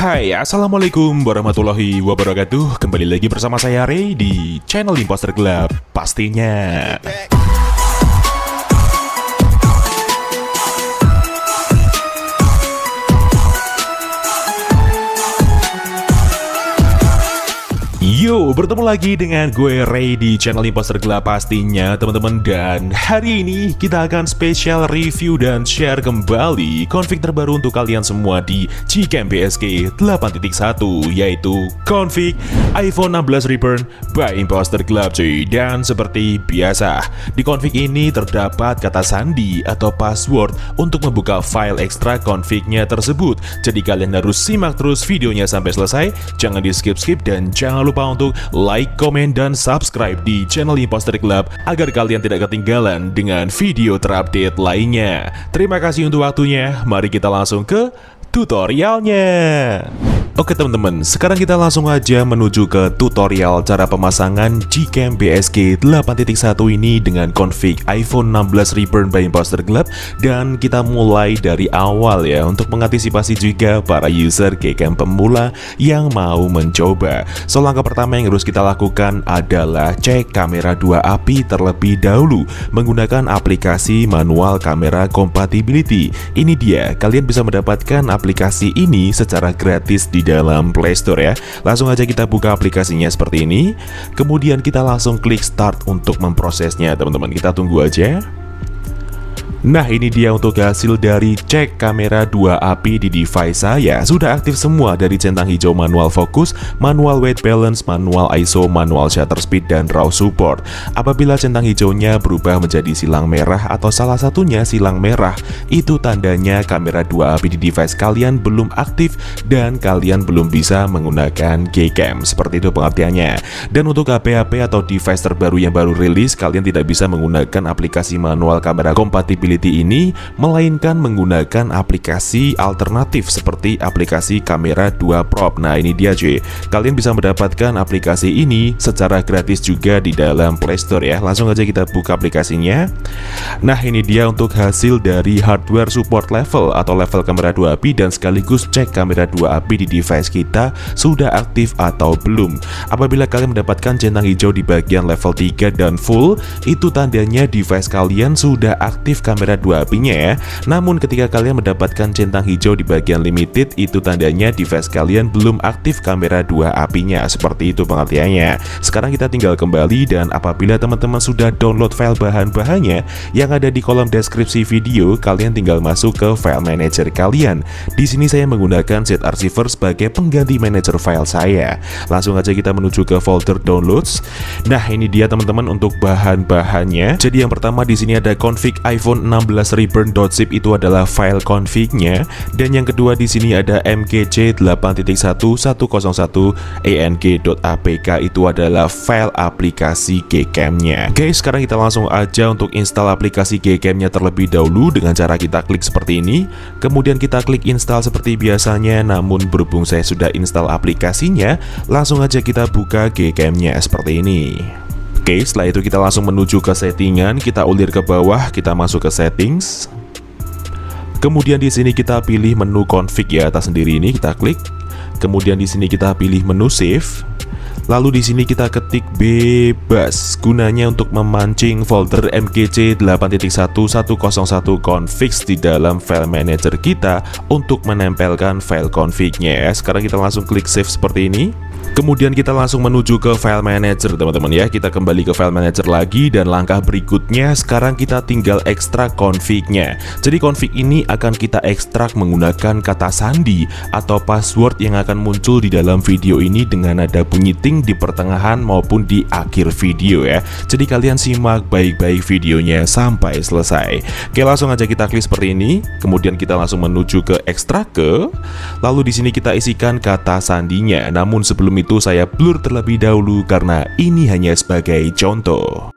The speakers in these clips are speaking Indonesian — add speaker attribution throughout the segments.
Speaker 1: Hai, assalamualaikum warahmatullahi wabarakatuh. Kembali lagi bersama saya Ray di channel Imposter Gelap pastinya. Yo, bertemu lagi dengan gue Ray di channel Imposter Gelap pastinya teman-teman. Dan hari ini kita akan spesial review dan share kembali config terbaru untuk kalian semua di Gcam BSG 8.1, yaitu config iPhone 16 Reborn by Imposter Gelap cuy. Dan seperti biasa, di config ini terdapat kata sandi atau password untuk membuka file ekstra confignya tersebut. Jadi kalian harus simak terus videonya sampai selesai, jangan di skip-skip, dan jangan lupa untuk like, komen, dan subscribe di channel Imposter Gelap agar kalian tidak ketinggalan dengan video terupdate lainnya. Terima kasih untuk waktunya, mari kita langsung ke tutorialnya. Oke teman-teman, sekarang kita langsung aja menuju ke tutorial cara pemasangan Gcam BSG 8.1 ini dengan config iPhone 16 Reborn by Imposter Gelap. Dan kita mulai dari awal ya, untuk mengantisipasi juga para user Gcam pemula yang mau mencoba. So, langkah pertama yang harus kita lakukan adalah cek kamera 2 API terlebih dahulu menggunakan aplikasi manual kamera compatibility. Ini dia, kalian bisa mendapatkan aplikasi ini secara gratis di dalam Play Store ya. Langsung aja kita buka aplikasinya seperti ini. Kemudian kita langsung klik start untuk memprosesnya teman-teman. Kita tunggu aja. Nah, ini dia untuk hasil dari cek kamera 2 API di device saya. Sudah aktif semua dari centang hijau manual fokus, manual white balance, manual ISO, manual shutter speed, dan RAW support. Apabila centang hijaunya berubah menjadi silang merah atau salah satunya silang merah, itu tandanya kamera 2 API di device kalian belum aktif dan kalian belum bisa menggunakan Gcam. Seperti itu pengertiannya. Dan untuk HP-HP atau device terbaru yang baru rilis, kalian tidak bisa menggunakan aplikasi manual kamera compatibility ini, melainkan menggunakan aplikasi alternatif seperti aplikasi kamera 2 prop. Nah, ini dia cuy, kalian bisa mendapatkan aplikasi ini secara gratis juga di dalam Play Store ya. Langsung aja kita buka aplikasinya. Nah, ini dia untuk hasil dari hardware support level atau level kamera 2 API dan sekaligus cek kamera 2 API di device kita sudah aktif atau belum. Apabila kalian mendapatkan centang hijau di bagian level 3 dan full, itu tandanya device kalian sudah aktif kamera 2 API-nya ya. Namun ketika kalian mendapatkan centang hijau di bagian limited, itu tandanya device kalian belum aktif kamera 2 API-nya. Seperti itu pengertiannya. Sekarang kita tinggal kembali, dan apabila teman-teman sudah download file bahan-bahannya yang ada di kolom deskripsi video, kalian tinggal masuk ke file manager kalian. Di sini saya menggunakan ZArchiver sebagai pengganti manager file saya. Langsung aja kita menuju ke folder downloads. Nah, ini dia teman-teman untuk bahan-bahannya. Jadi yang pertama di sini ada config iPhone 16 Reborn.zip, itu adalah file config-nya. Dan yang kedua di sini ada mkc 8.1.101 eng.apk, itu adalah file aplikasi Gcam-nya. Oke, sekarang kita langsung aja untuk install aplikasi Gcam-nya terlebih dahulu dengan cara kita klik seperti ini. Kemudian kita klik install seperti biasanya. Namun berhubung saya sudah install aplikasinya, langsung aja kita buka Gcam-nya seperti ini. Oke, setelah itu kita langsung menuju ke settingan, kita ulir ke bawah, kita masuk ke settings. Kemudian di sini kita pilih menu config ya, atas sendiri ini kita klik. Kemudian di sini kita pilih menu save. Lalu di sini kita ketik bebas, gunanya untuk memancing folder mkc 8.1.101 configs di dalam file manager kita untuk menempelkan file config-nya ya. Sekarang kita langsung klik save seperti ini. Kemudian kita langsung menuju ke file manager teman-teman ya. Kita kembali ke file manager lagi, dan langkah berikutnya sekarang kita tinggal ekstrak config-nya. Jadi config ini akan kita ekstrak menggunakan kata sandi atau password yang akan muncul di dalam video ini dengan nada bunyi ting di pertengahan maupun di akhir video ya. Jadi kalian simak baik-baik videonya sampai selesai. Oke, langsung aja kita klik seperti ini. Kemudian kita langsung menuju ke ekstrak ke. Lalu di sini kita isikan kata sandinya. Namun sebelum itu saya blur terlebih dahulu karena ini hanya sebagai contoh.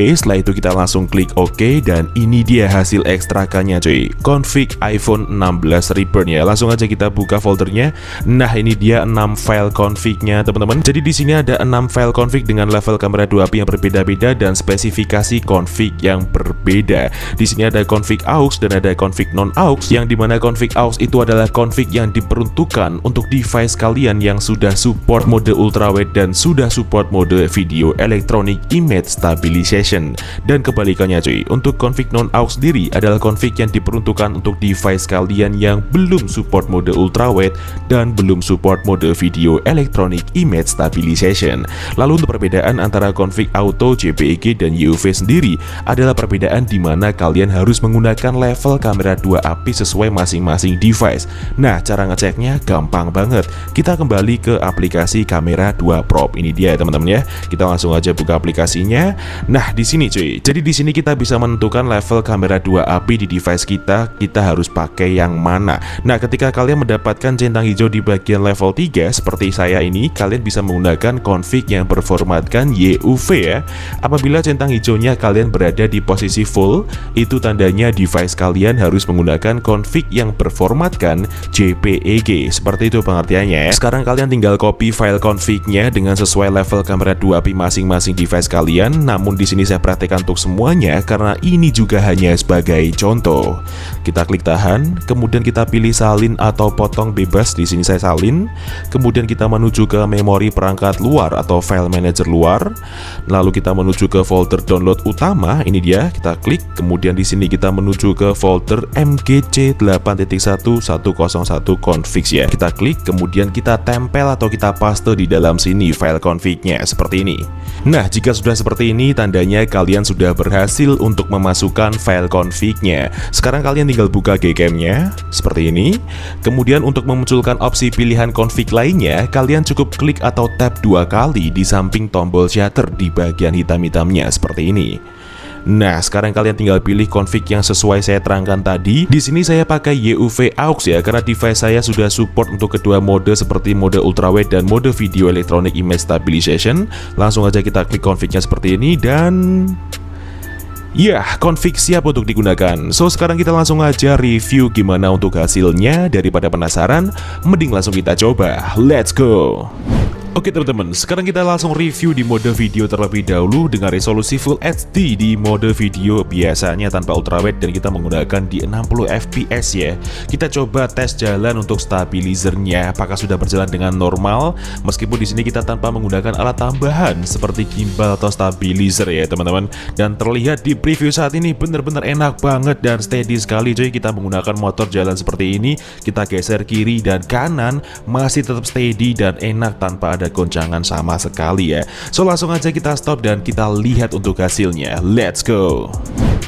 Speaker 1: Oke, setelah itu kita langsung klik OK, dan ini dia hasil ekstrakannya cuy. Config iPhone 16 Reborn ya. Langsung aja kita buka foldernya. Nah, ini dia 6 file config-nya teman-teman. Jadi di sini ada 6 file config dengan level kamera 2 API yang berbeda-beda dan spesifikasi config yang berbeda. Di sini ada config aux dan ada config non aux, yang dimana config aux itu adalah config yang diperuntukkan untuk device kalian yang sudah support mode ultrawide dan sudah support mode video electronic image stabilization. Dan kebalikannya cuy, untuk config non aux sendiri adalah config yang diperuntukkan untuk device kalian yang belum support mode ultrawide dan belum support mode video electronic image stabilization. Lalu untuk perbedaan antara config auto, JPEG dan UV sendiri adalah perbedaan di mana kalian harus menggunakan level kamera 2 API sesuai masing-masing device. Nah, cara ngeceknya gampang banget. Kita kembali ke aplikasi kamera 2 Pro. Ini dia teman-teman ya. Kita langsung aja buka aplikasinya. Nah, di sini cuy. Jadi di sini kita bisa menentukan level kamera 2 API di device kita harus pakai yang mana. Nah, ketika kalian mendapatkan centang hijau di bagian level 3 seperti saya ini, kalian bisa menggunakan config yang berformatkan YUV ya. Apabila centang hijaunya kalian berada di posisi full, itu tandanya device kalian harus menggunakan config yang berformatkan JPEG. Seperti itu pengertiannya ya. Sekarang kalian tinggal copy file config-nya dengan sesuai level kamera 2 API masing-masing device kalian. Namun di sini saya praktekkan untuk semuanya karena ini juga hanya sebagai contoh. Kita klik tahan, kemudian kita pilih salin atau potong bebas. Di sini saya salin. Kemudian kita menuju ke memori perangkat luar atau file manager luar. Lalu kita menuju ke folder download utama. Ini dia, kita klik. Kemudian di sini kita menuju ke folder MGC 8.1.101 configs ya. Kita klik, kemudian kita tempel atau kita paste di dalam sini file config-nya seperti ini. Nah, jika sudah seperti ini, tandanya kalian sudah berhasil untuk memasukkan file config-nya. Sekarang kalian tinggal buka Gcam-nya seperti ini. Kemudian untuk memunculkan opsi pilihan config lainnya, kalian cukup klik atau tap 2 kali di samping tombol shutter di bagian hitam-hitamnya seperti ini. Nah, sekarang kalian tinggal pilih config yang sesuai saya terangkan tadi. Di sini saya pakai YUV aux ya, karena device saya sudah support untuk kedua mode seperti mode ultrawide dan mode video electronic image stabilization. Langsung aja kita klik config-nya seperti ini dan ya, config siap untuk digunakan. So, sekarang kita langsung aja review gimana untuk hasilnya. Daripada penasaran, mending langsung kita coba. Let's go! Oke teman-teman, sekarang kita langsung review di mode video terlebih dahulu dengan resolusi Full HD di mode video biasanya tanpa ultrawide dan kita menggunakan di 60 fps ya. Kita coba tes jalan untuk stabilizernya, apakah sudah berjalan dengan normal meskipun di sini kita tanpa menggunakan alat tambahan seperti gimbal atau stabilizer ya teman-teman. Dan terlihat di preview saat ini benar-benar enak banget dan steady sekali cuy. Kita menggunakan motor jalan seperti ini, kita geser kiri dan kanan masih tetap steady dan enak tanpa ada goncangan sama sekali ya. So, langsung aja kita stop dan kita lihat untuk hasilnya. Let's go!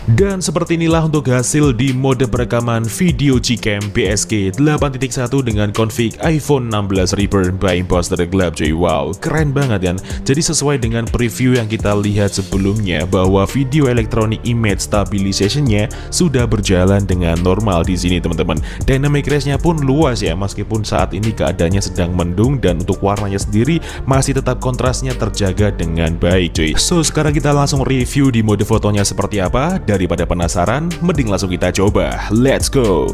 Speaker 1: Dan seperti inilah untuk hasil di mode perekaman video Gcam BSG 8.1 dengan config iPhone 16 Reborn by Imposter Glab cuy. Wow, keren banget kan. Jadi sesuai dengan preview yang kita lihat sebelumnya bahwa video electronic image stabilization-nya sudah berjalan dengan normal di sini teman-teman. Dynamic range-nya pun luas ya, meskipun saat ini keadaannya sedang mendung dan untuk warnanya sendiri masih tetap kontrasnya terjaga dengan baik cuy. So, sekarang kita langsung review di mode fotonya seperti apa. Daripada penasaran, mending langsung kita coba. Let's go!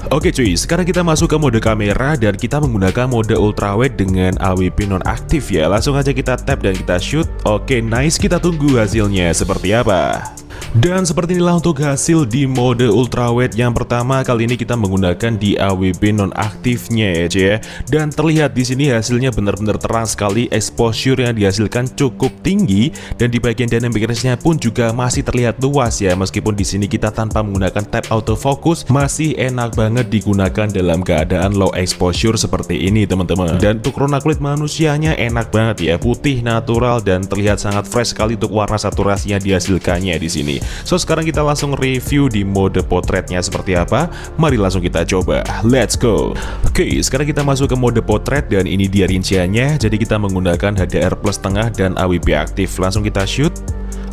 Speaker 1: Oke cuy, sekarang kita masuk ke mode kamera dan kita menggunakan mode ultrawide dengan AWP nonaktif ya. Langsung aja kita tap dan kita shoot. Oke, nice, kita tunggu hasilnya seperti apa. Dan seperti inilah untuk hasil di mode ultrawide yang pertama. Kali ini kita menggunakan di AWP nonaktifnya ya. Dan terlihat di sini hasilnya benar-benar terang sekali. Exposure yang dihasilkan cukup tinggi dan di bagian dynamic range-nya pun juga masih terlihat luas ya. Meskipun di sini kita tanpa menggunakan tab autofocus, masih enak banget digunakan dalam keadaan low exposure seperti ini teman-teman. Dan untuk warna kulit manusianya enak banget ya, putih natural dan terlihat sangat fresh sekali untuk warna saturasinya dihasilkannya di sini. So, sekarang kita langsung review di mode potretnya seperti apa. Mari langsung kita coba. Let's go. Oke, sekarang kita masuk ke mode potret dan ini dia rinciannya. Jadi kita menggunakan HDR plus tengah dan AWP aktif. Langsung kita shoot.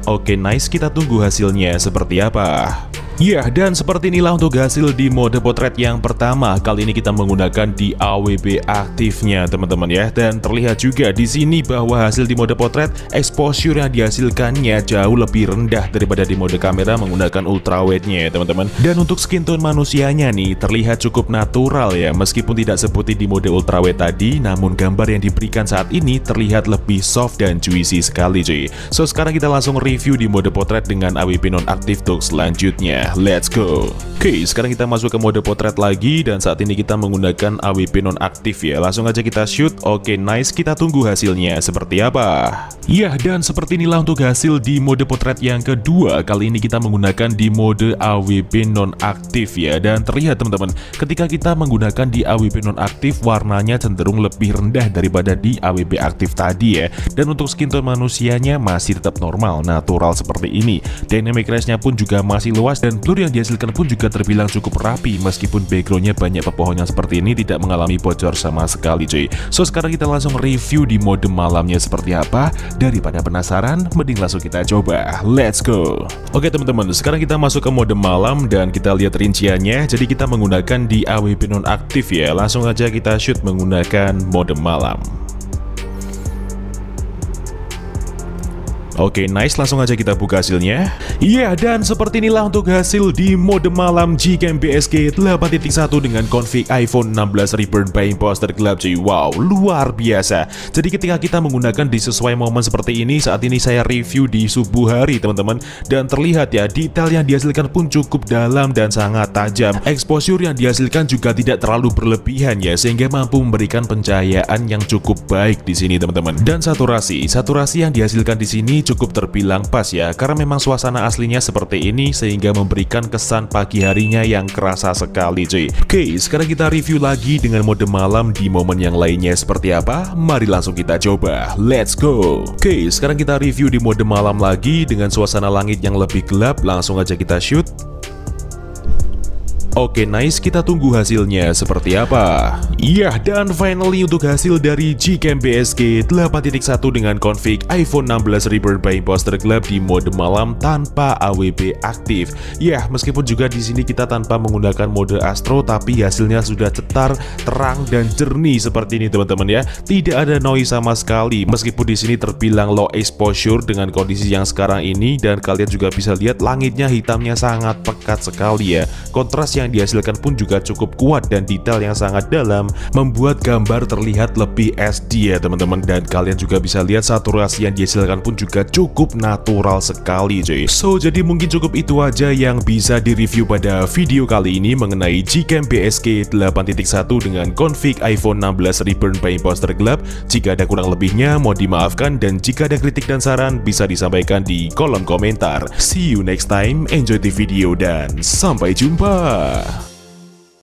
Speaker 1: Oke, nice, kita tunggu hasilnya seperti apa. Ya, dan seperti inilah untuk hasil di mode potret yang pertama. Kali ini kita menggunakan di AWP aktifnya, teman-teman ya. Dan terlihat juga di sini bahwa hasil di mode potret exposure yang dihasilkannya jauh lebih rendah daripada di mode kamera menggunakan ultrawide-nya ya, teman-teman. Dan untuk skin tone manusianya nih terlihat cukup natural ya, meskipun tidak seperti di mode ultrawide tadi, namun gambar yang diberikan saat ini terlihat lebih soft dan juicy sekali cuy. So sekarang kita langsung review di mode potret dengan AWP nonaktif untuk selanjutnya. Let's go. Oke, sekarang kita masuk ke mode potret lagi dan saat ini kita menggunakan AWP nonaktif ya. Langsung aja kita shoot. Oke, nice. Kita tunggu hasilnya seperti apa. Ya, dan seperti inilah untuk hasil di mode potret yang kedua. Kali ini kita menggunakan di mode AWP nonaktif ya. Dan terlihat teman-teman, ketika kita menggunakan di AWP nonaktif warnanya cenderung lebih rendah daripada di AWP aktif tadi ya. Dan untuk skin tone manusianya masih tetap normal, natural seperti ini. Dynamic range-nya pun juga masih luas dan blur yang dihasilkan pun juga terbilang cukup rapi meskipun backgroundnya banyak pepohonan seperti ini tidak mengalami bocor sama sekali cuy. So sekarang kita langsung review di mode malamnya seperti apa. Daripada penasaran, mending langsung kita coba. Let's go. Oke teman-teman, sekarang kita masuk ke mode malam dan kita lihat rinciannya. Jadi kita menggunakan di AWP nonaktif ya. Langsung aja kita shoot menggunakan mode malam. Oke, nice. Langsung aja kita buka hasilnya. Ya, dan seperti inilah untuk hasil di mode malam Gcam BSG 8.1 dengan config iPhone 16 Reborn by Imposter gelap cuy. Wow, luar biasa. Jadi ketika kita menggunakan di sesuai momen seperti ini, saat ini saya review di subuh hari teman-teman. Dan terlihat ya, detail yang dihasilkan pun cukup dalam dan sangat tajam. Exposure yang dihasilkan juga tidak terlalu berlebihan ya, sehingga mampu memberikan pencahayaan yang cukup baik di sini teman-teman. Dan saturasi yang dihasilkan di sini cukup terbilang pas ya, karena memang suasana aslinya seperti ini sehingga memberikan kesan pagi harinya yang kerasa sekali cuy. Oke, sekarang kita review lagi dengan mode malam di momen yang lainnya seperti apa. Mari langsung kita coba. Let's go. Oke, sekarang kita review di mode malam lagi dengan suasana langit yang lebih gelap. Langsung aja kita shoot. Oke, nice. Kita tunggu hasilnya seperti apa. Iya, dan finally untuk hasil dari Gcam BSG 8.1 dengan config iPhone 16 Reborn by Imposter gelap di mode malam tanpa AWP aktif. Ya, meskipun juga di sini kita tanpa menggunakan mode Astro, tapi hasilnya sudah cetar, terang dan jernih seperti ini teman-teman ya. Tidak ada noise sama sekali. Meskipun di sini terbilang low exposure dengan kondisi yang sekarang ini, dan kalian juga bisa lihat langitnya hitamnya sangat pekat sekali ya. Kontras yang dihasilkan pun juga cukup kuat dan detail yang sangat dalam membuat gambar terlihat lebih SD ya teman-teman. Dan kalian juga bisa lihat saturasi yang dihasilkan pun juga cukup natural sekali cuy. So jadi mungkin cukup itu aja yang bisa direview pada video kali ini mengenai Gcam BSG 8.1 dengan config iPhone 16 Reborn by Imposter gelap. Jika ada kurang lebihnya mohon dimaafkan, dan jika ada kritik dan saran bisa disampaikan di kolom komentar. See you next time, enjoy the video dan sampai jumpa.